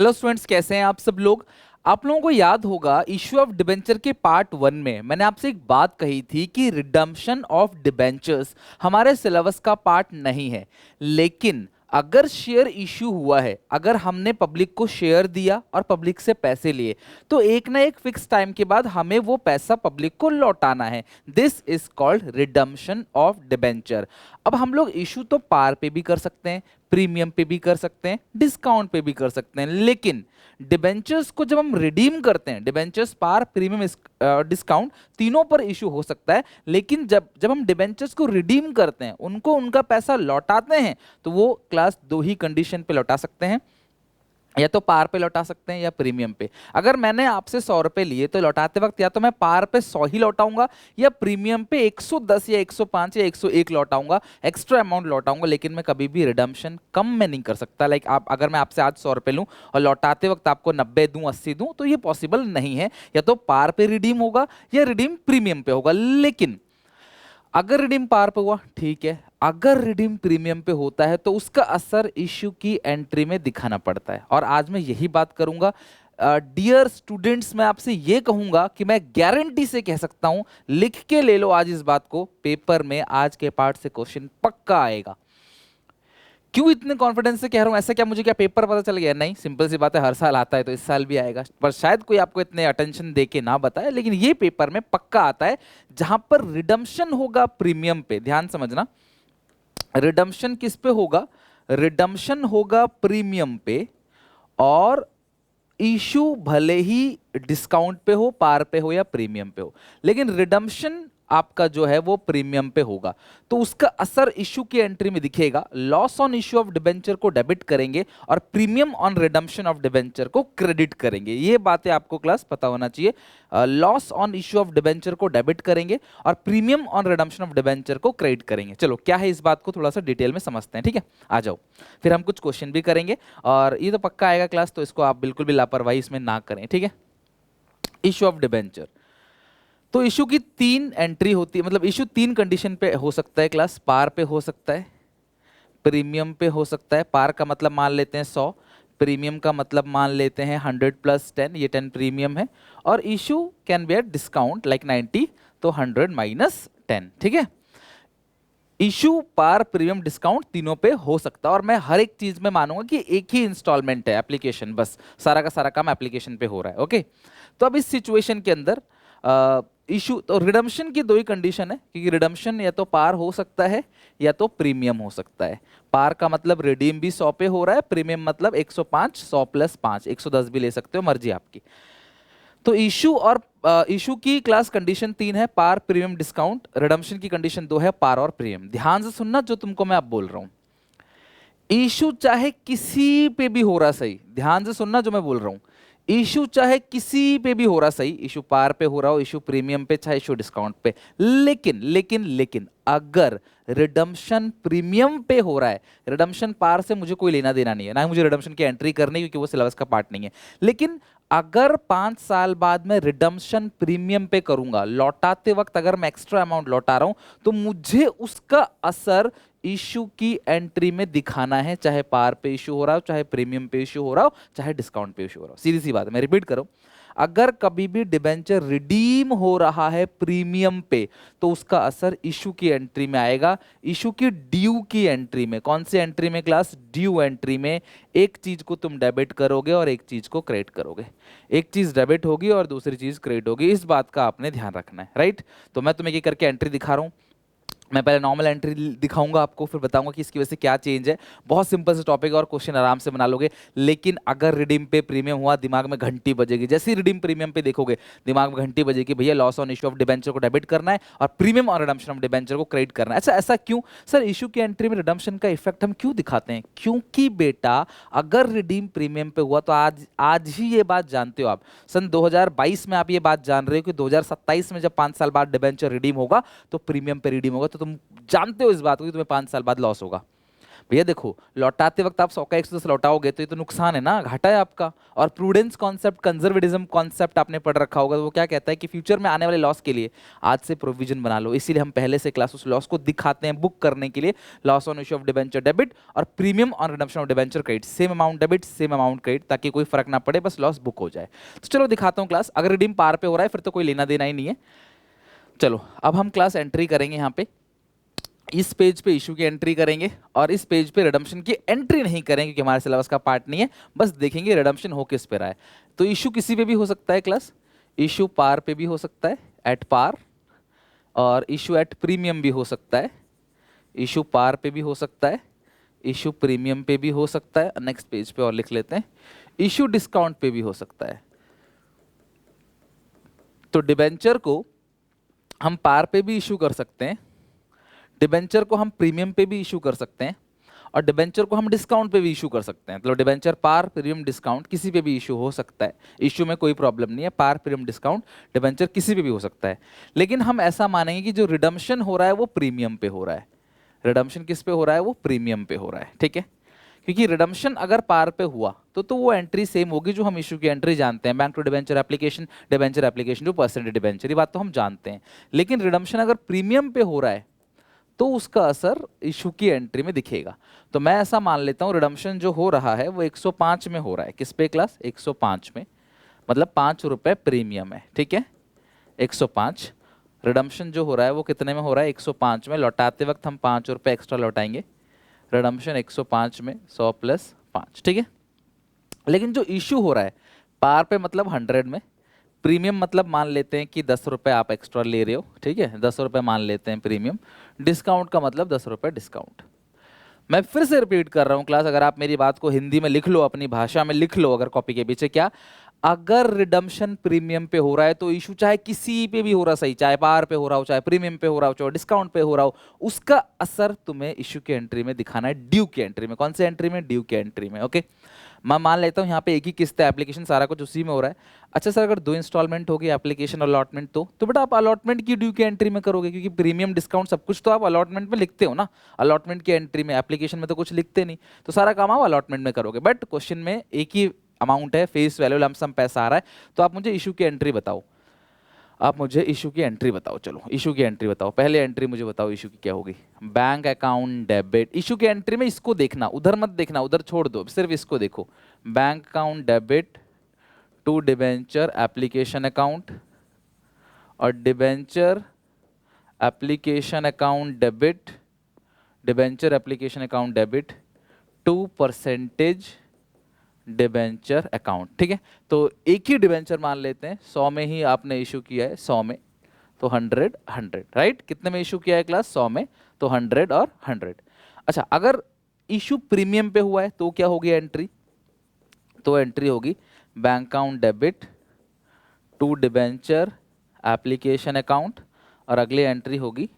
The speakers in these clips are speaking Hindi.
हेलो स्टूडेंट्स, कैसे हैं आप सब लोग। आप लोगों को याद होगा इश्यू ऑफ डिबेंचर के पार्ट 1 में मैंने आपसे एक बात कही थी कि रिडम्पशन ऑफ डिबेंचर्स हमारे सिलेबस का पार्ट नहीं है। लेकिन अगर शेयर इश्यू हुआ है, अगर हमने पब्लिक को शेयर दिया और पब्लिक से पैसे लिए, तो एक ना एक फिक्स टाइम के बाद हमें वो पैसा पब्लिक को लौटाना है। This is called redemption of debenture. अब हम लोग इशू तो पार पे भी कर सकते हैं, प्रीमियम पे भी कर सकते हैं, डिस्काउंट पे भी कर सकते हैं, लेकिन डिबेंचर्स को जब हम रिडीम करते हैं, डिबेंचर्स पार, प्रीमियम, डिस्काउंट, तीनों पर इशू हो सकता है। लेकिन जब जब हम डिबेंचर्स को रिडीम करते हैं, उनको उनका पैसा लौटाते हैं, तो वो क्लास दो ही कंडीशन पे लौटा सकते हैं, या तो पार पे लौटा सकते हैं या प्रीमियम पे। अगर मैंने आपसे 100 रुपए लिए तो लौटाते वक्त या तो मैं पार पे 100 ही लौटाऊंगा, या प्रीमियम पे 110 या 105 या 101 लौटाऊंगा, एक्स्ट्रा अमाउंट लौटाऊंगा। लेकिन मैं कभी भी रिडम्पशन कम में नहीं कर सकता। लाइक आप, अगर मैं आपसे आज 100 रुपए लूं और लौटाते वक्त आपको 90 दूं, 80 दूं, तो ये पॉसिबल नहीं है। या तो पार पे रिडीम होगा या रिडीम प्रीमियम पे होगा। लेकिन अगर रिडीम पार पे हुआ ठीक है, अगर रिडीम प्रीमियम पे होता है तो उसका असर इश्यू की एंट्री में दिखाना पड़ता है। और आज मैं यही बात करूंगा। डियर स्टूडेंट्स, मैं आपसे ये कहूंगा कि मैं गारंटी से कह सकता हूं, लिख के ले लो आज इस बात को, पेपर में आज के पार्ट से क्वेश्चन पक्का आएगा। क्यों इतने कॉन्फिडेंस से कह रहा हूं? ऐसा क्या मुझे क्या पेपर पता चल गया? नहीं, सिंपल सी बात है, हर साल आता है तो इस साल भी आएगा। पर शायद कोई आपको इतने अटेंशन दे के ना बताए, लेकिन ये पेपर में पक्का आता है। जहां पर रिडम्पशन होगा प्रीमियम पे, ध्यान समझना, रिडम्पशन किस पे होगा? रिडम्पशन होगा प्रीमियम पे, और इशू भले ही डिस्काउंट पे हो, पार पे हो या प्रीमियम पे हो, लेकिन रिडम्पशन आपका जो है वो प्रीमियम पे होगा। तो उसका असर इशू की एंट्री में दिखेगा। Loss on issue of debenture को डेबिट करेंगे और premium on redemption of debenture को क्रेडिट करेंगे। ये बातें आपको क्लास पता होना चाहिए। Loss on issue of debenture को डेबिट करेंगे और premium on redemption of debenture को क्रेडिट करेंगे। चलो, क्या है इस बात को थोड़ा सा डिटेल में समझते हैं, ठीक है? आ जाओ, फिर हम कुछ क्वेश्चन भी करेंगे। और ये तो पक्का आएगा क्लास, तो इसको आप बिल्कुल भी लापरवाही इसमें ना करें, ठीक है? इशू ऑफ डिबेंचर, तो इशू की 3 एंट्री होती है, मतलब इशू 3 कंडीशन पे हो सकता है क्लास। पार पे हो सकता है, प्रीमियम पे हो सकता है। पार का मतलब मान लेते हैं 100, प्रीमियम का मतलब मान लेते हैं 100 प्लस 10, ये 10 प्रीमियम है। और issue can be at discount like 90, तो 100 माइनस 10, ठीक है? इशू, पार, प्रीमियम, डिस्काउंट तीनों पे हो सकता है। और मैं हर एक चीज में मानूंगा कि एक ही इंस्टॉलमेंट है, एप्लीकेशन, बस सारा का सारा काम एप्लीकेशन पे हो रहा है। ओके, तो अब इस सिचुएशन के अंदर इशू, तो रिडम्पशन की 2 ही कंडीशन है, क्योंकि रिडम्पशन या तो पार हो सकता है या तो प्रीमियम हो सकता है। पार का मतलब रिडीम भी 100 पे हो रहा है, प्रीमियम मतलब 105, 100 प्लस 5, 110 भी ले सकते हो, मर्जी आपकी। तो इशू और इशू की क्लास कंडीशन 3 है, पार, प्रीमियम, डिस्काउंट। रिडम्पशन की कंडीशन 2 है, पार और प्रीमियम। ध्यान से सुनना जो तुमको मैं अब बोल रहा हूं। इशू चाहे किसी पे भी हो रहा सही, ध्यान से सुनना जो मैं बोल रहा हूं। इशू चाहे किसी पे भी हो रहा सही, इशू पार पे हो रहा हो, इशू प्रीमियम पे, चाहे इशू डिस्काउंट पे। लेकिन लेकिन लेकिन अगर रिडम्पशन प्रीमियम पे हो रहा है, रिडम्पशन पार से मुझे कोई लेना देना नहीं है, ना ही मुझे रिडम्पशन की एंट्री करनी है, क्योंकि वो सिलेबस का पार्ट नहीं है। लेकिन अगर 5 साल बाद मैं रिडम्पशन प्रीमियम पे करूंगा, लौटाते वक्त अगर मैं एक्स्ट्रा अमाउंट लौटा रहा हूं, तो मुझे उसका असर इशू की एंट्री में दिखाना है, चाहे पार पे इशू हो रहा हो, चाहे प्रीमियम पे इशू हो रहा हो, चाहे डिस्काउंट पे इशू हो रहा हो। सीधी सी बात है, मैं रिपीट करूं, अगर कभी भी डिबेंचर रिडीम हो रहा है प्रीमियम पे, तो उसका असर इशू की एंट्री में आएगा। इशू की ड्यू की एंट्री में, कौन सी एंट्री में क्लास? ड्यू एंट्री में। एक चीज को तुम डेबिट करोगे और एक चीज को क्रेडिट करोगे। एक चीज डेबिट होगी और दूसरी चीज क्रेडिट होगी, इस बात का आपने ध्यान रखना है, राइट? तो मैं तुम्हें ये करके एंट्री दिखा रहा हूं। मैं पहले नॉर्मल एंट्री दिखाऊंगा आपको, फिर बताऊंगा कि इसकी वजह से क्या चेंज है। बहुत सिंपल से टॉपिक है और क्वेश्चन आराम से बना लोगे। लेकिन अगर रिडीम पे प्रीमियम हुआ, दिमाग में घंटी बजेगी। जैसे ही रिडीम प्रीमियम पे देखोगे, दिमाग में घंटी बजेगी, भैया loss on issue of debenture को डेबिट करना है और प्रीमियम और रिडम्पशन ऑफ डिबेंचर को क्रेडिट करना है। अच्छा, ऐसा क्यों सर? इशू की एंट्री में रिडम्पशन का इफेक्ट हम क्यों दिखाते हैं? क्योंकि बेटा, अगर रिडीम प्रीमियम पे हुआ तो आज आज ही ये बात जानते हो आप, सन 2022 में आप ये बात जान रहे हो कि 2027 में जब 5 साल बाद डिबेंचर रिडीम होगा तो प्रीमियम पे रिडीम होगा, तो तुम जानते हो इस बात को कि तुम्हें 5 साल बाद लॉस होगा। भैया देखो, लौटाते वक्त आप 100 का 110 लौटाओगे तो ये तो नुकसान है ना, घाटा है आपका। और प्रूडेंस कॉन्सेप्ट, कंजर्वेटिज्म कॉन्सेप्ट आपने पढ़ रखा होगा, तो वो क्या कहता है कि फ्यूचर में आने वाले लॉस के लिए आज से प्रोविजन बना लो। इसीलिए हम पहले से क्लास उस लॉस को दिखाते हैं बुक करने के लिए। Loss on issue of debenture debit और premium on redemption of debenture credit, same amount debit same amount credit, ताकि कोई फर्क ना पड़े, बस लॉस बुक हो जाए। तो चलो दिखाता हूँ क्लास। अगर रिडीम पार पे हो रहा है फिर तो कोई लेना देना ही नहीं है। चलो अब हम क्लास एंट्री करेंगे। यहाँ पे इस पेज पे इशू की एंट्री करेंगे और इस पेज पे रिडम्पशन की एंट्री नहीं करेंगे क्योंकि हमारे सिलेबस का पार्ट नहीं है। बस देखेंगे रिडम्पशन हो किस पे रहा है। तो इशू किसी पे भी हो सकता है क्लास, इशू पार पे भी हो सकता है, एट पार, और इशू एट प्रीमियम भी हो सकता है। इशू पार पे भी हो सकता है, इशू प्रीमियम पे भी हो सकता है। नेक्स्ट पेज पे और लिख लेते हैं, इशू डिस्काउंट पे भी हो सकता है। तो डिबेंचर को हम पार पे भी इशू कर सकते हैं, डिबेंचर को हम प्रीमियम पे भी इशू कर सकते हैं, और डिबेंचर को हम डिस्काउंट पे भी इशू कर सकते हैं। मतलब डिबेंचर पार प्रीमियम डिस्काउंट किसी पे भी इशू हो सकता है। इशू में कोई प्रॉब्लम नहीं है, पार प्रीमियम डिस्काउंट डिबेंचर किसी पे भी हो सकता है। लेकिन हम ऐसा मानेंगे कि जो रिडम्पशन हो रहा है वो प्रीमियम पे हो रहा है। रिडम्पशन किस पे हो रहा है? वो प्रीमियम पे हो रहा है, ठीक है। क्योंकि रिडम्पशन अगर पार पे हुआ तो वो एंट्री सेम होगी जो हम इशू की एंट्री जानते हैं, bank to debenture application to percentage debenture, ये बात तो हम जानते हैं। लेकिन रिडम्पशन अगर प्रीमियम पे हो रहा है तो उसका असर इशू की एंट्री में दिखेगा। तो मैं ऐसा मान लेता हूँ रिडम्पशन जो हो रहा है वो 105 में हो रहा है। किस पे क्लास? 105 में, मतलब 5 रुपए प्रीमियम है, ठीक है। 105 रिडम्पशन जो हो रहा है वो कितने में हो रहा है? 105 में। लौटाते वक्त हम 5 रुपए एक्स्ट्रा लौटाएंगे। रिडम्पशन 105 में 100 प्लस 5, ठीक है। लेकिन जो इशू हो रहा है पार पे मतलब 100 में, प्रीमियम मतलब मान लेते हैं कि 10 रुपए आप एक्स्ट्रा ले रहे हो, ठीक है, 10 रुपए मान लेते हैं प्रीमियम। डिस्काउंट का मतलब 10 रुपए डिस्काउंट। मैं फिर से रिपीट कर रहा हूं क्लास, अगर आप मेरी बात को हिंदी में लिख लो, अपनी भाषा में लिख लो, अगर कॉपी के पीछे, क्या अगर रिडम्पशन प्रीमियम पे हो रहा है तो इशू चाहे किसी पे भी हो रहा, सही, चाहे पार पे हो रहा हो, चाहे प्रीमियम पे हो रहा हो, चाहे डिस्काउंट पे हो रहा हो, उसका असर तुम्हें इशू की एंट्री में दिखाना है, ड्यू की एंट्री में। कौन सी एंट्री में? ड्यू की एंट्री में, ओके। मैं मान लेता हूँ यहाँ पे एक ही किस्त है, एप्लीकेशन सारा कुछ उसी में हो रहा है। अच्छा सर, अगर 2 इंस्टॉलमेंट होगी एप्लीकेशन अलॉटमेंट, तो बेटा आप अलॉटमेंट की ड्यू की एंट्री में करोगे, क्योंकि प्रीमियम डिस्काउंट सब कुछ तो आप अलॉटमेंट में लिखते हो ना। अलॉटमेंट की एंट्री में, एप्लीकेशन में तो कुछ लिखते नहीं, तो सारा काम आप अलॉटमेंट में करोगे। बट क्वेश्चन में एक ही अमाउंट है, फेस वैल्यू लमसम पैसा आ रहा है, तो आप मुझे इशू की एंट्री बताओ। आप मुझे इशू की एंट्री बताओ। चलो इशू की एंट्री बताओ, पहले एंट्री मुझे बताओ इशू की क्या होगी। बैंक अकाउंट डेबिट, इशू की एंट्री में इसको देखना, उधर मत देखना, उधर छोड़ दो, सिर्फ इसको देखो। Bank account debit to debenture application account, और debenture application account debit, debenture application account debit to percentage debenture account, ठीक है। तो एक ही डिबेंचर मान लेते हैं, 100 में ही आपने इशू किया है, 100 में, तो 100 100, राइट। कितने में इशू किया है क्लास? 100 में, तो 100 और 100। अच्छा, अगर इशू प्रीमियम पे हुआ है तो क्या होगी एंट्री? तो एंट्री होगी bank account debit to debenture application account, और अगली एंट्री होगी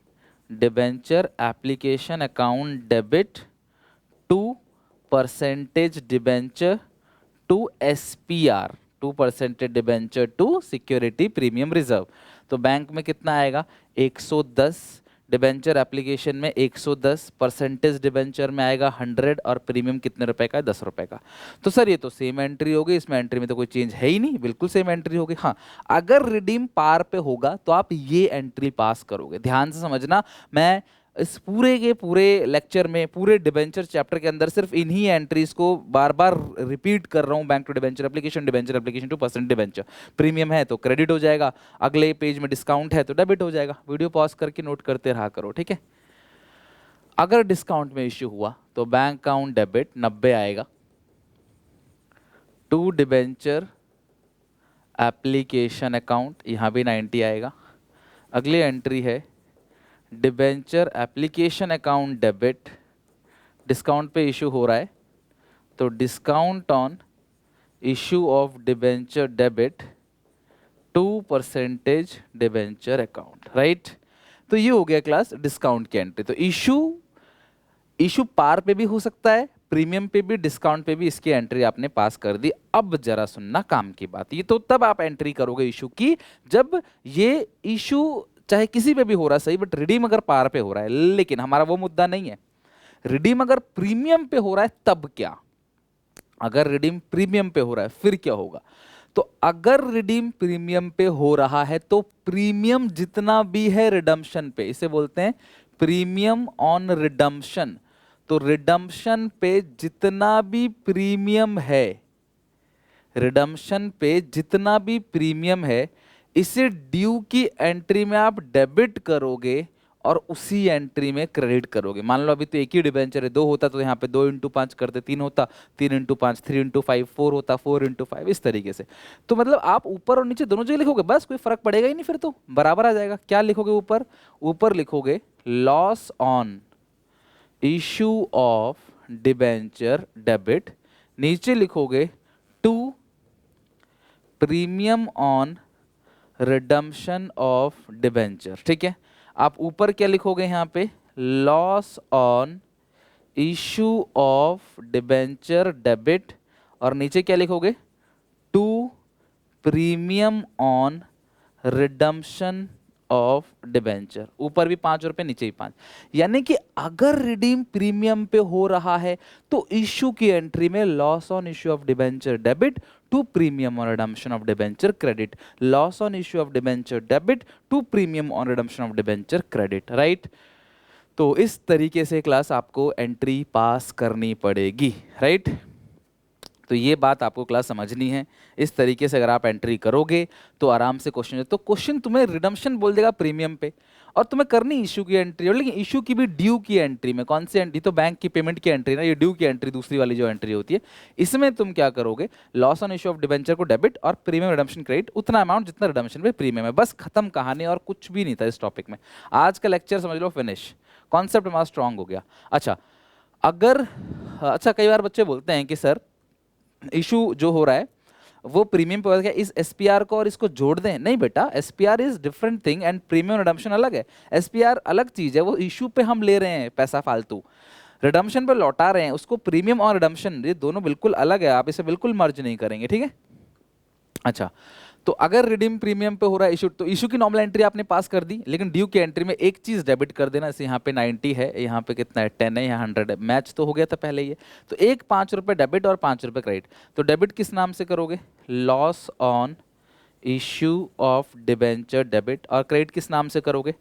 debenture application account debit to percentage debenture to SPR, to percentage debenture to security premium reserve. तो बैंक में कितना आएगा? 110, डिबेंचर एप्लीकेशन में 110, परसेंटेज डिबेंचर में आएगा 100, और प्रीमियम कितने रुपए का है? 10 रुपए का। तो सर ये तो सेम एंट्री होगी, इसमें एंट्री में तो कोई चेंज है ही नहीं, बिल्कुल सेम एंट्री होगी। हाँ, अगर रिडीम पार पे होगा तो आप ये एंट्री पास करोगे। ध्यान से समझना, मैं इस पूरे के पूरे लेक्चर में, पूरे डिबेंचर चैप्टर के अंदर सिर्फ इन्हीं एंट्रीज को बार बार रिपीट कर रहा हूं। Bank to debenture application to percent debenture, premium है तो क्रेडिट हो जाएगा, अगले पेज में डिस्काउंट है तो डेबिट हो जाएगा। वीडियो पॉज करके नोट करते रहा करो, ठीक है। अगर डिस्काउंट में इश्यू हुआ तो बैंक अकाउंट डेबिट 90 आएगा टू डिबेंचर एप्लीकेशन अकाउंट, यहां भी 90 आएगा। अगली एंट्री है debenture application account debit, discount पे इशू हो रहा है तो discount on issue of debenture debit to percentage debenture account, right. तो ये हो गया क्लास डिस्काउंट की एंट्री। तो इशू पार पे भी हो सकता है, प्रीमियम पे भी, डिस्काउंट पे भी, इसकी एंट्री आपने पास कर दी। अब जरा सुनना काम की बात, ये तो तब आप एंट्री करोगे इशू की जब ये इशू चाहे किसी पे भी हो रहा है, सही, बट रिडीम अगर पार पे हो रहा है। लेकिन हमारा वो मुद्दा नहीं है। रिडीम अगर प्रीमियम पे हो रहा है तब क्या, अगर रिडीम प्रीमियम पे हो रहा है फिर क्या होगा। तो अगर रिडीम प्रीमियम पे हो रहा है तो प्रीमियम जितना भी है रिडम्पशन पे, इसे बोलते हैं प्रीमियम ऑन रिडम्पशन। तो रिडम्पशन पे जितना भी प्रीमियम है, रिडम्पशन पे जितना भी प्रीमियम है, इसे ड्यू की एंट्री में आप डेबिट करोगे और उसी एंट्री में क्रेडिट करोगे। मान लो अभी तो एक ही डिबेंचर है, दो होता तो यहाँ पे 2 × 5 करते, 3 होता 3 × 5, 3 × 5, 4 होता 4 × 5, इस तरीके से। तो मतलब आप ऊपर और नीचे दोनों जगह लिखोगे, बस कोई फर्क पड़ेगा ही नहीं, फिर तो बराबर आ जाएगा। क्या लिखोगे ऊपर, ऊपर लिखोगे loss on issue of debenture debit, नीचे लिखोगे to premium on redemption of debenture. ठीक है, आप ऊपर क्या लिखोगे यहाँ पे, loss on issue of debenture debit, और नीचे क्या लिखोगे, to premium on redemption of debenture. ऊपर भी 5 रुपए, नीचे भी 5। यानी कि अगर रिडीम प्रीमियम पे हो रहा है तो इशू की एंट्री में loss on issue of debenture debit to premium on redemption of debenture credit, loss on issue of debenture debit to premium on redemption of debenture credit, right. तो इस तरीके से क्लास आपको एंट्री पास करनी पड़ेगी, राइट। तो ये बात आपको क्लास समझनी है। इस तरीके से अगर आप एंट्री करोगे तो आराम से क्वेश्चन, तो क्वेश्चन तुम्हें रिडम्पशन बोल देगा प्रीमियम पे, और तुम्हें करनी इशू की एंट्री, और लेकिन इशू की भी ड्यू की एंट्री में। कौन सी एंट्री, तो बैंक की पेमेंट की एंट्री ना, ये ड्यू की एंट्री दूसरी वाली जो एंट्री होती है, इसमें तुम क्या करोगे, loss on issue of debenture को डेबिट और प्रीमियम रिडम्पशन क्रेडिट, उतना अमाउंट जितना रिडम्पशन पे प्रीमियम है। बस खत्म कहानी, और कुछ भी नहीं था इस टॉपिक में। आज का लेक्चर समझ लो फिनिश, कॉन्सेप्ट हमारा स्ट्रांग हो गया। अच्छा, अगर अच्छा कई बार बच्चे बोलते हैं कि सर इशू जो हो रहा है वो प्रीमियम पे हो रहा है, इस एसपीआर को और इसको जोड़ दें। नहीं बेटा, SPR is different thing and premium redemption अलग है। एसपीआर अलग चीज है, वो इशू पे हम ले रहे हैं पैसा फालतू, रिडम्पशन पे लौटा रहे हैं उसको। प्रीमियम और रिडम्पशन ये दोनों बिल्कुल अलग है, आप इसे बिल्कुल मर्ज नहीं करेंगे, ठीक है। अच्छा, तो अगर रिडीम प्रीमियम पे हो रहा है इशू, तो इशू की नॉर्मल एंट्री आपने पास कर दी, लेकिन ड्यू की एंट्री में एक चीज डेबिट कर देना। जैसे यहाँ पे 90 है, यहाँ पे कितना है 10 है, यहाँ 100 है, मैच तो हो गया था पहले ये। तो एक 5 रुपए डेबिट और 5 रुपए क्रेडिट। तो डेबिट किस नाम से करोगे, loss on issue of debenture debit, और क्रेडिट किस नाम से करोगे,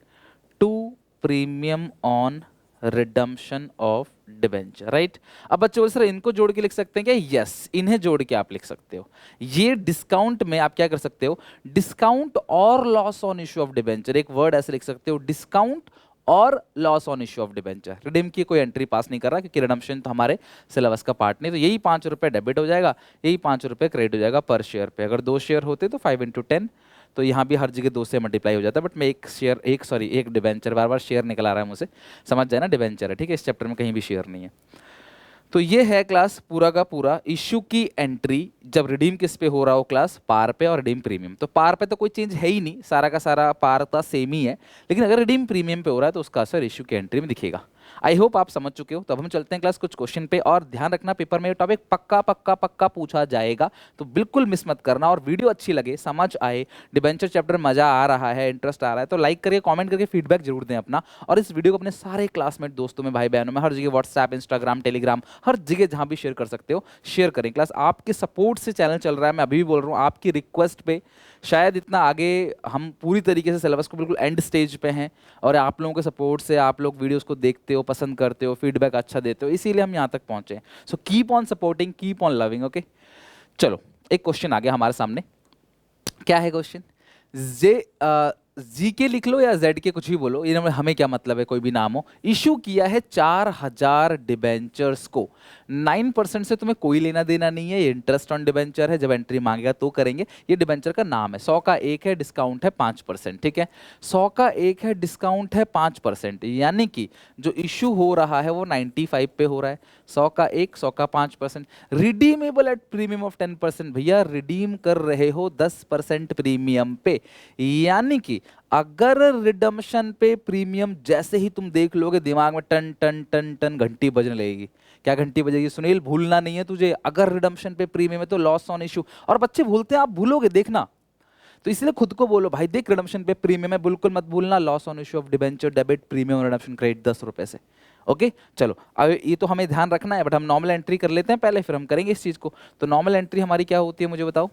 to premium on redemption of debenture, right. अब बच्चों सर इनको जोड़ के लिख सकते हैं क्या, यस, इन्हें जोड़ के आप लिख सकते हो। ये डिस्काउंट में आप क्या कर सकते हो, डिस्काउंट और loss on issue of debenture, एक वर्ड ऐसे लिख सकते हो, डिस्काउंट और loss on issue of debenture. Redeem की कोई एंट्री पास नहीं कर रहा क्योंकि रिडम्पशन तो हमारे सिलेबस का पार्ट नहीं। तो यही 5 रुपए डेबिट हो जाएगा, यही 5 रुपए क्रेडिट हो जाएगा पर शेयर पे। अगर 2 शेयर होते तो 5 × 10, तो यहाँ भी हर जगह 2 से मल्टीप्लाई हो जाता है। बट मैं एक डिबेंचर, बार बार शेयर निकल आ रहा है मुझे, समझ जाए ना, डिबेंचर है, ठीक है। इस चैप्टर में कहीं भी शेयर नहीं है। तो ये है क्लास पूरा का पूरा इशू की एंट्री जब रिडीम किस पे हो रहा हो, क्लास पार पे और रिडीम प्रीमियम। तो पार पे तो कोई चेंज है ही नहीं, सारा का सारा पार का सेम ही है, लेकिन अगर रिडीम प्रीमियम पे हो रहा है तो उसका असर इशू की एंट्री में दिखेगा। आई होप आप समझ चुके हो। तो अब हम चलते हैं क्लास कुछ क्वेश्चन पे, और ध्यान रखना पेपर में टॉपिक पक्का पक्का पक्का पूछा जाएगा, तो बिल्कुल मिस मत करना। और वीडियो अच्छी लगे, समझ आए, डिबेंचर चैप्टर मजा आ रहा है, इंटरेस्ट आ रहा है, तो लाइक करके कमेंट करके फीडबैक जरूर दें अपना। और इस वीडियो को अपने सारे क्लासमेट दोस्तों में, भाई बहनों में, हर जगह व्हाट्सएप, इंस्टाग्राम, टेलीग्राम, हर जगह जहां भी शेयर कर सकते हो शेयर करें। क्लास आपके सपोर्ट से चैनल चल रहा है, मैं अभी भी बोल रहा हूँ, आपकी रिक्वेस्ट पे शायद इतना आगे हम पूरी तरीके से सिलेबस को बिल्कुल एंड स्टेज पे हैं, और आप लोगों के सपोर्ट से आप लोग वीडियोस को देखते हो, पसंद करते हो, फीडबैक अच्छा देते हो, इसीलिए हम यहाँ तक पहुँचे हैं। So keep on supporting, keep on loving, okay. चलो एक क्वेश्चन आ गया हमारे सामने। क्या है क्वेश्चन, जी के लिख लो या जेड के, कुछ भी बोलो, ये हमें क्या मतलब है, कोई भी नाम हो। इशू किया है 4000 डिबेंचर्स को, 9% से तुम्हें कोई लेना देना नहीं है, ये इंटरेस्ट ऑन डिबेंचर है, जब एंट्री मांगेगा तो करेंगे। ये डिबेंचर का नाम है, 100 का 1 है, डिस्काउंट है 5%, ठीक है। 100 का 1 है, डिस्काउंट है 5%, यानी कि जो इशू हो रहा है वो 95 पे हो रहा है। 100 का 1, 100 का 5%, रिडीमेबल एट प्रीमियम ऑफ 10%। भैया रिडीम कर रहे हो 10% प्रीमियम पे, यानी कि अगर रिडम्पशन पे प्रीमियम जैसे ही तुम देख लोगे, दिमाग में टन टन टन टन घंटी बजने लगेगी। क्या घंटी बजेगी सुनील, भूलना नहीं है तुझे, अगर रिडम्पशन पे प्रीमियम है तो लॉस ऑन इशू। और बच्चे भूलते हैं, आप भूलोगे देखना, तो इसलिए खुद को बोलो भाई देख रिडम्पशन पे प्रीमियम है, बिल्कुल मत भूलना, loss on issue of debenture debit premium redemption credit 10 रुपए से। ओके चलो, अब ये तो हमें ध्यान रखना है, बट हम नॉर्मल एंट्री कर लेते हैं पहले, फिर हम करेंगे इस चीज को। तो नॉर्मल एंट्री हमारी क्या होती है मुझे बताओ?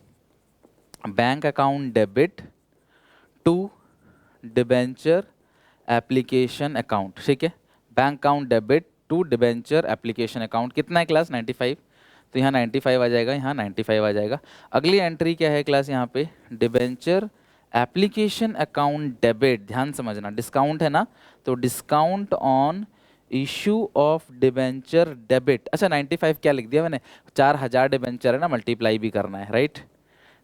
Bank account debit to debenture application account, ठीक है। Bank account debit to debenture application account, कितना है क्लास? 95। तो यहाँ 95 आ जाएगा, यहाँ 95 आ जाएगा। अगली एंट्री क्या है क्लास यहाँ पे? डिबेंचर एप्लीकेशन अकाउंट डेबिट, ध्यान समझना, डिस्काउंट है ना, तो discount on issue of debenture debit. अच्छा 95 क्या लिख दिया मैंने? 4000 डिबेंचर है ना, मल्टीप्लाई भी करना है, राइट।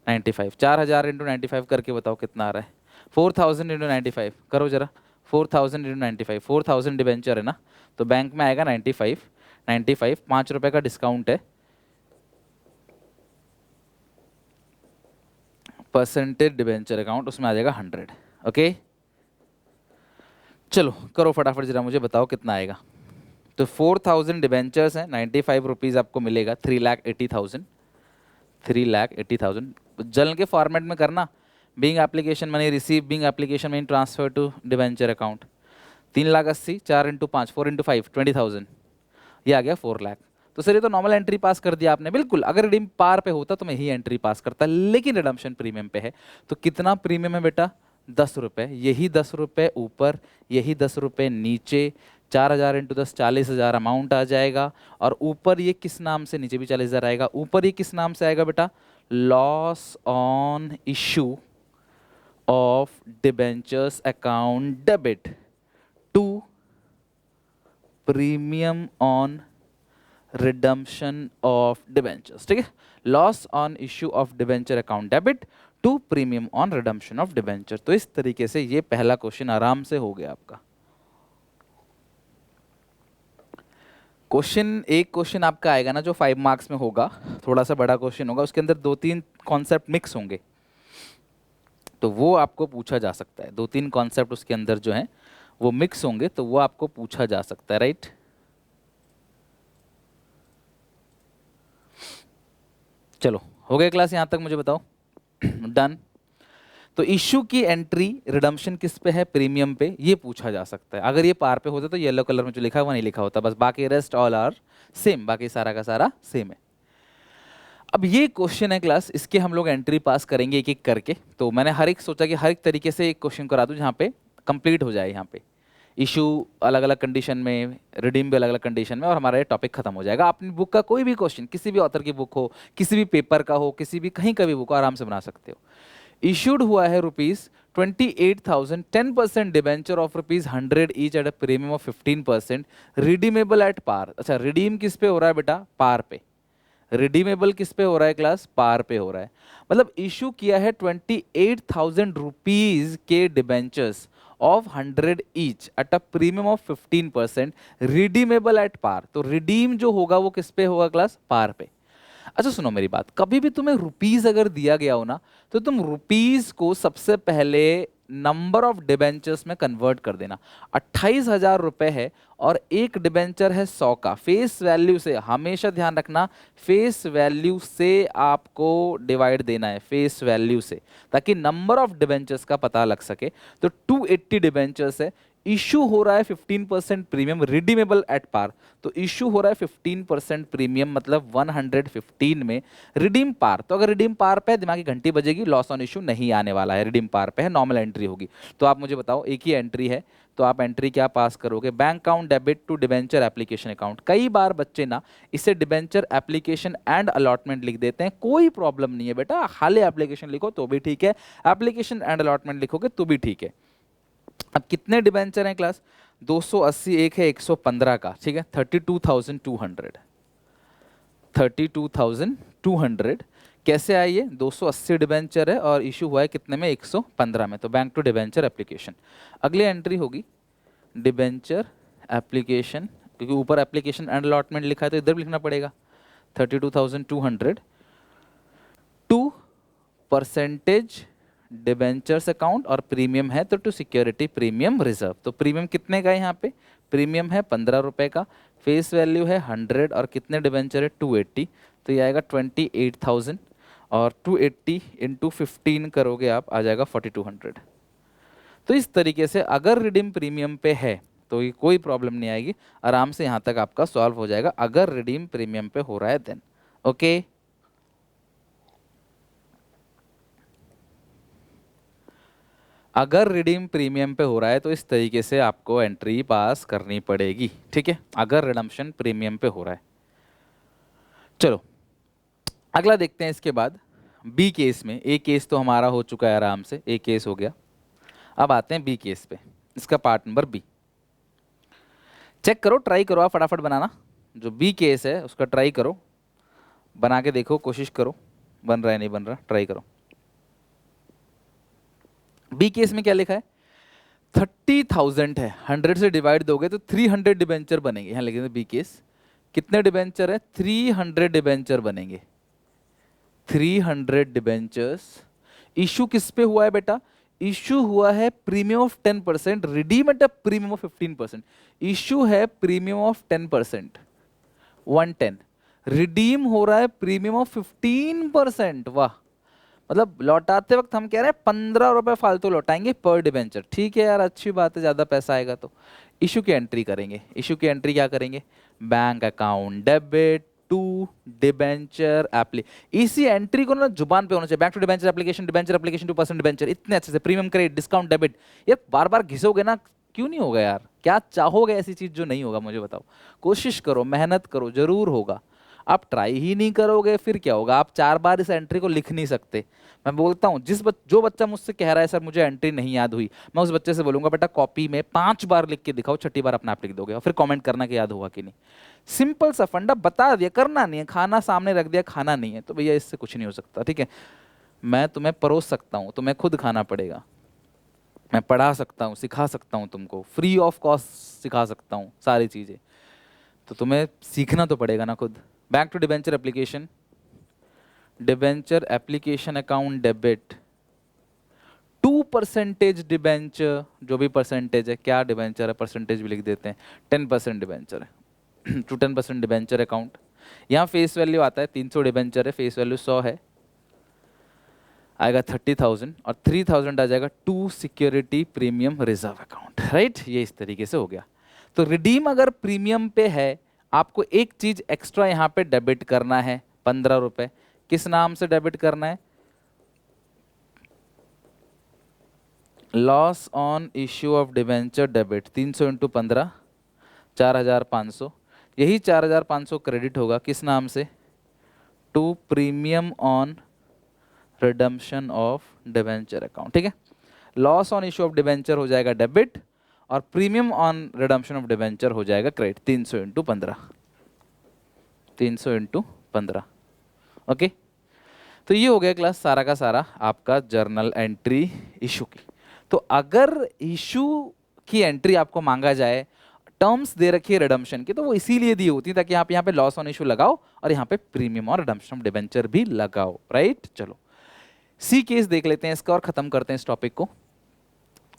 95, 4000 इंटू 95 करके बताओ कितना आ रहा है? 4000 इंटू 95 करो जरा, 4000 इंटू 95, 4000 डिबेंचर है ना, तो बैंक में आएगा 95, 95 ₹5 का डिस्काउंट है, परसेंटेज डिबेंचर अकाउंट, उसमें आ जाएगा 100। ओके चलो करो फटाफट जरा, मुझे बताओ कितना आएगा। तो 4000 डिबेंचर्स हैं, 95 रुपीज़ आपको मिलेगा, 3,80,000, 3,80,000। जल के फॉर्मेट में करना, being application money receive, being application money transfer to debenture account. 3,80,000, 4 into 5, 4 into 5, 20,000, ये आ गया 4 लाख। तो सर ये तो नॉर्मल एंट्री पास कर दिया आपने, बिल्कुल। अगर रिडीम पार पे होता तो मैं ही एंट्री पास करता, लेकिन रिडम्पशन प्रीमियम पे है, तो कितना प्रीमियम है बेटा? 10 रुपये। यही 10 रुपये ऊपर, यही 10 रुपये नीचे, 4000 इंटू 10, 40,000 अमाउंट आ जाएगा। और ऊपर ये किस नाम से? नीचे भी 40,000 आएगा, ऊपर ये किस नाम से आएगा बेटा? Loss on issue of debentures account debit to premium on redemption of debentures, ठीक है। Loss on issue of debenture account debit to premium on redemption of debenture. तो इस तरीके से ये पहला क्वेश्चन आराम से हो गया आपका। एक क्वेश्चन आपका आएगा ना जो 5 मार्क्स में होगा, थोड़ा सा बड़ा क्वेश्चन होगा, उसके अंदर 2-3 कॉन्सेप्ट मिक्स होंगे, तो वो आपको पूछा जा सकता है। 2-3 कॉन्सेप्ट उसके अंदर जो है वो मिक्स होंगे, तो वो आपको पूछा जा सकता है, राइट। चलो हो गया क्लास यहाँ तक, मुझे बताओ। डन। तो इश्यू की एंट्री रिडम्पशन किस पे है? प्रीमियम पे, ये पूछा जा सकता है। अगर ये पार पे होता तो येलो कलर में जो लिखा है वो नहीं लिखा होता, बस बाकी रेस्ट ऑल आर सेम, बाकी सारा का सारा सेम है। अब ये क्वेश्चन है क्लास, इसके हम लोग एंट्री पास करेंगे एक एक करके। तो मैंने हर एक सोचा कि हर एक तरीके से एक क्वेश्चन करा दूं जहाँ पे कंप्लीट हो जाए, यहाँ पे इशू अलग अलग कंडीशन में, रिडीम भी अलग अलग कंडीशन में, और हमारा ये टॉपिक खत्म हो जाएगा। अपनी बुक का कोई भी क्वेश्चन, किसी भी ऑथर की बुक हो, किसी भी पेपर का हो, किसी भी कहीं का भी बुक हो, आराम से बना सकते हो। इशूड हुआ है ₹28,000, 10% debenture of ₹100 each at a premium of 15%, redeemable at par. अच्छा रिडीम किस पे हो रहा है बेटा? पार पे। रिडीमेबल किस पे हो रहा है क्लास? पार पे हो रहा है। मतलब इशू किया है 28,000 रुपीज के debentures of 100 each at a premium of 15%, redeemable at par. तो रिडीम जो होगा वो किस पे होगा क्लास? पार पे। अच्छा सुनो मेरी बात, कभी भी तुम्हें रुपीज अगर दिया गया हो ना, तो तुम रुपीज को सबसे पहले नंबर ऑफ डिबेंचर्स में कन्वर्ट कर देना। 28,000 रुपए है और एक डिबेंचर है 100 का, फेस वैल्यू से, हमेशा ध्यान रखना, फेस वैल्यू से आपको डिवाइड देना है, फेस वैल्यू से, ताकि नंबर ऑफ डिबेंचर्स का पता लग सके। तो 280 डिबेंचर्स है, इशू हो रहा है 15% प्रीमियम, रिडीमेबल एट पार। तो इशू हो रहा है 15% प्रीमियम, मतलब 115 में रिडीम पार। तो अगर रिडीम पार पे है, दिमाग की घंटी बजेगी, लॉस ऑन इशू नहीं आने वाला है, रिडीम पार पे है, नॉर्मल एंट्री होगी। तो आप मुझे बताओ, एक ही एंट्री है, तो आप एंट्री क्या पास करोगे? Bank account debit to debenture application account. कई बार बच्चे ना इसे डिबेंचर एप्लीकेशन एंड अलॉटमेंट लिख देते हैं, कोई प्रॉब्लम नहीं है बेटा, खाली एप्लीकेशन लिखो तो भी ठीक है, एप्लीकेशन एंड अलॉटमेंट लिखोगे तो भी ठीक है। अब कितने डिबेंचर हैं क्लास? 280 एक है 115 का, ठीक है, 32,200, 32,200 कैसे आई? ये 280 डिबेंचर है और इशू हुआ है कितने में? 115 में। तो बैंक टू डिबेंचर एप्लीकेशन। अगली एंट्री होगी डिबेंचर एप्लीकेशन, क्योंकि ऊपर एप्लीकेशन एंड अलॉटमेंट लिखा है तो इधर भी लिखना पड़ेगा, 32,200 टू परसेंटेज डिबेंचर्स अकाउंट, और प्रीमियम है तो टू सिक्योरिटी प्रीमियम रिजर्व। तो प्रीमियम कितने का है यहाँ पे? प्रीमियम है 15 रुपए का, फेस वैल्यू है 100, और कितने डिबेंचर है? 280। तो ये आएगा 28,000, और 280 इंटू 15 करोगे आप, आ जाएगा 4,200। तो इस तरीके से अगर रिडीम प्रीमियम पे है तो ये कोई प्रॉब्लम नहीं आएगी, आराम से यहाँ तक आपका सॉल्व हो जाएगा अगर रिडीम प्रीमियम पे हो रहा है देन। ओके, अगर रिडीम प्रीमियम पे हो रहा है तो इस तरीके से आपको एंट्री पास करनी पड़ेगी, ठीक है, अगर रिडम्पशन प्रीमियम पे हो रहा है। चलो अगला देखते हैं इसके बाद बी केस में। ए केस तो हमारा हो चुका है आराम से, ए केस हो गया। अब आते हैं बी केस पे, इसका पार्ट नंबर बी। चेक करो, ट्राई करो, आप फटाफट बनाना। जो बी केस है उसका ट्राई करो, बना के देखो, कोशिश करो बन रहा है नहीं बन रहा, ट्राई करो। बी केस में क्या लिखा है, 30,000 है, 100 से डिवाइड दोगे तो 300 डिबेंचर बनेंगे। यहाँ लिखे बी केस, कितने डिबेंचर है, 300 डिबेंचर बनेंगे। 300 डिबेंचर्स इशू किस पे हुआ है बेटा, इशू हुआ है premium of 10%, redeem eight a premium of 15%। Issue है प्रीमियम ऑफ 10%, 110, रिडीम हो रहा है प्रीमियम ऑफ 15%। वाह, मतलब लौटाते वक्त हम कह रहे हैं 15 रुपए फालतू लौटाएंगे पर डिबेंचर। ठीक है यार, अच्छी बात है, ज्यादा पैसा आएगा तो। इशू की एंट्री करेंगे, इशू की एंट्री क्या करेंगे, bank account debit to debenture एप्ली। इसी एंट्री को ना जुबान पे होना चाहिए, bank to debenture application, debenture application to person debenture, इतने अच्छे से, प्रीमियम क्रेडिट, डिस्काउंट डेबिट। ये बार बार घिसोगे ना, क्यों नहीं होगा यार, क्या चाहोगे ऐसी चीज जो नहीं होगा, मुझे बताओ। कोशिश करो, मेहनत करो, जरूर होगा। आप ट्राई ही नहीं करोगे फिर क्या होगा, आप 4 बार इस एंट्री को लिख नहीं सकते। मैं बोलता हूँ जो बच्चा मुझसे कह रहा है सर मुझे एंट्री नहीं याद हुई, मैं उस बच्चे से बोलूंगा बेटा कॉपी में 5 बार लिख के दिखाओ, छठी बार अपने आप लिख दोगे और फिर कमेंट करना कि याद हुआ कि नहीं। सिंपल सा फंडा बता दिया, करना नहीं है, खाना सामने रख दिया, खाना नहीं है तो भैया इससे कुछ नहीं हो सकता। ठीक है, मैं तुम्हें परोस सकता हूँ, तुम्हें खुद खाना पड़ेगा। मैं पढ़ा सकता हूँ, सिखा सकता हूँ, तुमको फ्री ऑफ कॉस्ट सिखा सकता हूँ सारी चीज़ें, तो तुम्हें सीखना तो पड़ेगा ना खुद। Bank to debenture application, debenture application account debit 2% debenture, जो भी परसेंटेज है, क्या डिबेंचर है परसेंटेज भी लिख देते हैं, 10% डिबेंचर है टू 10% डिबेंचर अकाउंट। यहाँ फेस वैल्यू आता है 300 डिबेंचर है, फेस वैल्यू 100 है, आएगा 30,000 और 3,000 आ जाएगा to security premium reserve account. Right, ये इस तरीके से हो गया। तो रिडीम अगर प्रीमियम पे है, आपको एक चीज एक्स्ट्रा यहाँ पे डेबिट करना है, 15 रुपए। किस नाम से डेबिट करना है, loss on issue of debenture debit, 300 into 15, 4,500। यही 4,500 क्रेडिट होगा किस नाम से, to premium on redemption of debenture account. ठीक है, loss on issue of debenture हो जाएगा डेबिट और premium on redemption of debenture हो जाएगा क्रेडिट, 300 इंटू 15, 300 इंटू 15। ओके, तो ये हो गया क्लास सारा का सारा आपका जर्नल एंट्री इशू की। तो अगर इशू की एंट्री आपको मांगा जाए, टर्म्स दे रखी है रिडम्पशन की, तो वो इसीलिए दी होती है ताकि आप यहाँ पे लॉस ऑन इशू लगाओ और यहाँ पे प्रीमियम और रिडम्पशन ऑफ डिबेंचर भी लगाओ। राइट, चलो सी केस देख लेते हैं इसका और खत्म करते हैं इस टॉपिक को।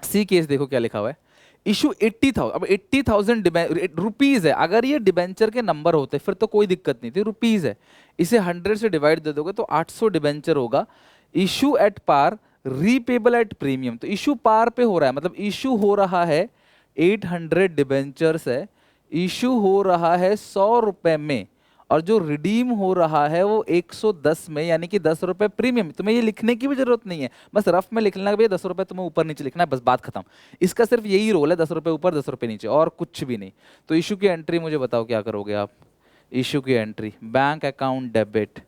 सी केस देखो क्या लिखा हुआ है, इशू 80,000, अब 80,000 रुपीज है। अगर ये डिबेंचर के नंबर होते फिर तो कोई दिक्कत नहीं थी, रुपीज है, इसे 100 से डिवाइड दे दोगे तो 800 डिबेंचर होगा। Issue at par, repayable at premium, तो इशू पार पे हो रहा है, मतलब इशू हो रहा है 800 डिबेंचर्स है, इशू हो रहा है 100 रुपए में, और जो रिडीम हो रहा है वो 110 में, यानी कि 10 रुपए प्रीमियम। तुम्हें ये लिखने की भी जरूरत नहीं है, बस रफ में लिख लेना भैया 10 रुपए तुम्हें ऊपर नीचे लिखना है, बस बात खत्म। इसका सिर्फ यही रोल है, 10 रुपए ऊपर 10 रुपए नीचे, और कुछ भी नहीं। तो इशू की एंट्री मुझे बताओ क्या करोगे आप। इशू की entry, bank account debit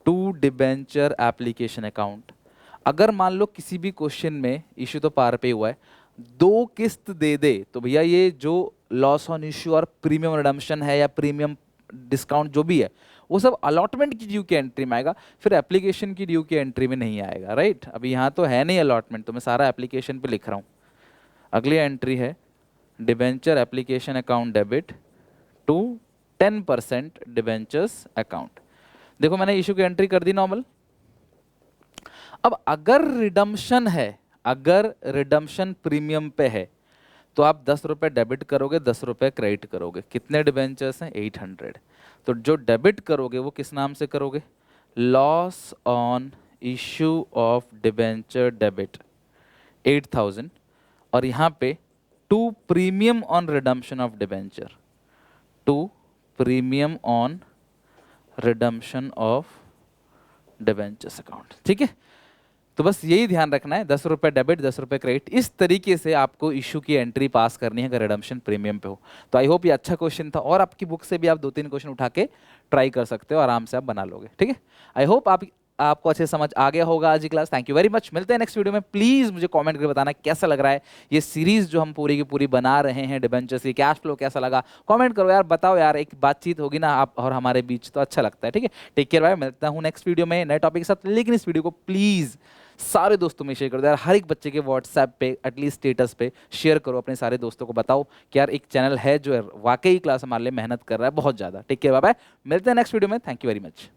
to debenture application account. अगर मान लो किसी भी क्वेश्चन में इशू तो पार पे हुआ है, 2 किस्त दे दे, तो भैया ये जो लॉस ऑन इशू और प्रीमियम रिडम्पशन है या प्रीमियम डिस्काउंट जो भी है, वो सब अलॉटमेंट की ड्यू की एंट्री में आएगा, फिर एप्लीकेशन की ड्यू की एंट्री में नहीं आएगा। राइट, अभी यहाँ तो है नहीं अलॉटमेंट, तो मैं सारा एप्लीकेशन पे लिख रहा हूँ। अगली एंट्री है debenture application account debit to 10% debentures account. देखो मैंने इशू की एंट्री कर दी नॉर्मल। अब अगर रिडम्पशन है, अगर रिडम्पशन प्रीमियम पे है, तो आप 10 रुपए डेबिट करोगे, 10 रुपए क्रेडिट करोगे। कितने डिबेंचर्स हैं, 800। तो जो डेबिट करोगे वो किस नाम से करोगे, loss on issue of debenture debit 8,000, और यहाँ पे to premium on redemption of debenture, to premium on redemption of debentures account. ठीक है, तो बस यही ध्यान रखना है, 10 रुपये डेबिट 10 रुपये क्रेडिट, इस तरीके से आपको इशू की एंट्री पास करनी है अगर रिडम्पशन प्रीमियम पे हो। तो आई होप ये अच्छा क्वेश्चन था, और आपकी बुक से भी आप 2-3 क्वेश्चन उठा के ट्राई कर सकते हो, आराम से आप बना लोगे। ठीक है, आई होप आपको अच्छे समझ आ गया होगा आज की class. Thank you very much, मिलते हैं नेक्स्ट वीडियो में। प्लीज मुझे कमेंट करके बताना कैसा लग रहा है ये सीरीज जो हम पूरी की पूरी बना रहे हैं डिबेंचर्स की, कैश फ्लो कैसा लगा, कमेंट करो यार, बताओ यार, एक बातचीत होगी ना आप और हमारे बीच तो अच्छा लगता है। ठीक है, टेक केयर, बाय, मिलता हूँ नेक्स्ट वीडियो में नए टॉपिक के साथ। लेकिन इस वीडियो को प्लीज सारे दोस्तों में शेयर कर दो यार, हर एक बच्चे के व्हाट्सएप पे एटलीस्ट स्टेटस पे शेयर करो, अपने सारे दोस्तों को बताओ कि यार एक चैनल है जो वाकई क्लास हमारे लिए मेहनत कर रहा है बहुत ज़्यादा। टेक केयर, बाय बाय, मिलते हैं नेक्स्ट वीडियो में। Thank you very much.